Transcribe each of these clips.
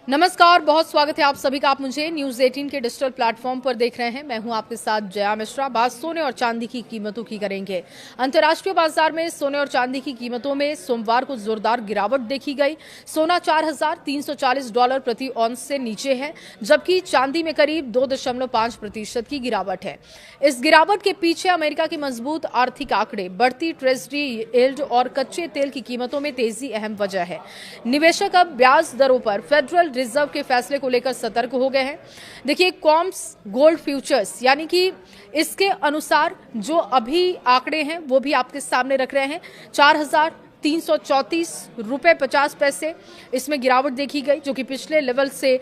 नमस्कार, बहुत स्वागत है आप सभी का। आप मुझे न्यूज 18 के डिजिटल प्लेटफॉर्म पर देख रहे हैं। मैं हूं आपके साथ जया मिश्रा। बात सोने और चांदी की कीमतों की करेंगे। अंतर्राष्ट्रीय बाजार में सोने और चांदी की कीमतों में सोमवार को जोरदार गिरावट देखी गई। सोना $4,340 प्रति औंस से नीचे है, जबकि चांदी में करीब 2.5% की गिरावट है। इस गिरावट के पीछे अमेरिका के मजबूत आर्थिक आंकड़े, बढ़ती ट्रेजरी यील्ड और कच्चे तेल की कीमतों में तेजी अहम वजह है। निवेशक अब ब्याज दरों पर फेडरल रिजर्व के फैसले को लेकर सतर्क हो गए हैं। देखिए, कॉम्स गोल्ड फ्यूचर्स यानी कि इसके अनुसार जो अभी आंकड़े हैं वो भी आपके सामने रख रहे हैं। $4,334.50 इसमें गिरावट देखी गई, जो कि पिछले लेवल से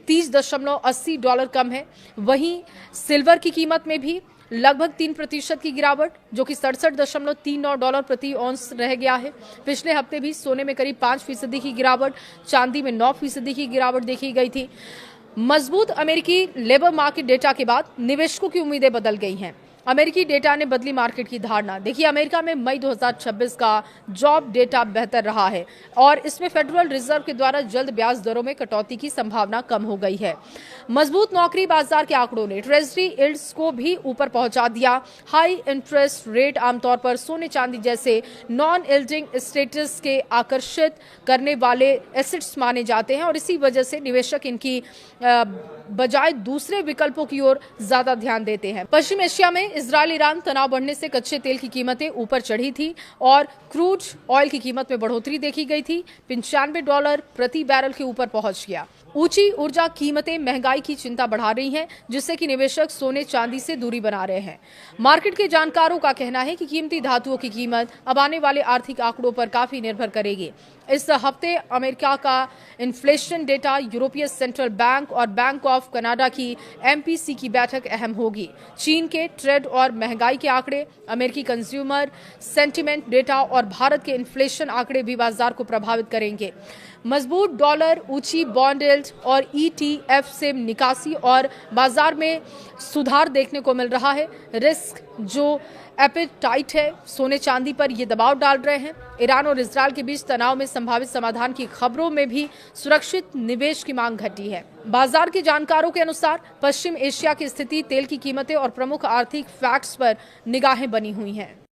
$30.80 कम है। वहीं सिल्वर की कीमत में भी लगभग 3% की गिरावट, जो कि $67.39 प्रति औंस रह गया है। पिछले हफ्ते भी सोने में करीब 5% की गिरावट, चांदी में 9% की गिरावट देखी गई थी। मजबूत अमेरिकी लेबर मार्केट डेटा के बाद निवेशकों की उम्मीदें बदल गई हैं। अमेरिकी डेटा ने बदली मार्केट की धारणा। देखिए, अमेरिका में मई 2026 का जॉब डेटा बेहतर रहा है और इसमें फेडरल रिजर्व के द्वारा जल्द ब्याज दरों में कटौती की संभावना कम हो गई है। मजबूत नौकरी बाजार के आंकड़ों ने ट्रेजरी यील्ड्स को भी ऊपर पहुंचा दिया। हाई इंटरेस्ट रेट आमतौर पर सोने चांदी जैसे नॉन यील्डिंग स्टेटस के आकर्षित करने वाले एसेट्स माने जाते हैं और इसी वजह से निवेशक इनकी बजाय दूसरे विकल्पों की ओर ज्यादा ध्यान देते हैं। पश्चिम एशिया में इजरायल ईरान तनाव बढ़ने से कच्चे तेल की कीमतें ऊपर चढ़ी थी और क्रूड ऑयल की कीमत में बढ़ोतरी देखी गई थी। $95 प्रति बैरल के ऊपर पहुंच गया। ऊंची ऊर्जा कीमतें महंगाई की चिंता बढ़ा रही हैं, जिससे कि निवेशक सोने चांदी से दूरी बना रहे हैं। मार्केट के जानकारों का कहना है कि कीमती धातुओं की कीमत अब आने वाले आर्थिक आंकड़ों पर काफी निर्भर करेगी। इस हफ्ते अमेरिका का इन्फ्लेशन डेटा, यूरोपीय सेंट्रल बैंक और बैंक ऑफ कनाडा की MPC की बैठक अहम होगी। चीन के ट्रेड और महंगाई के आंकड़े, अमेरिकी कंज्यूमर सेंटिमेंट डेटा और भारत के इन्फ्लेशन आंकड़े भी बाजार को प्रभावित करेंगे। मजबूत डॉलर, ऊंची बॉन्ड यील्ड और ETF से निकासी और बाजार में सुधार देखने को मिल रहा है। रिस्क जो एपेटाइट है सोने चांदी पर ये दबाव डाल रहे हैं। ईरान और इजरायल के बीच तनाव में संभावित समाधान की खबरों में भी सुरक्षित निवेश की मांग घटी है। बाजार के जानकारों के अनुसार पश्चिम एशिया की स्थिति, तेल की कीमतें और प्रमुख आर्थिक फैक्ट्स पर निगाहें बनी हुई हैं।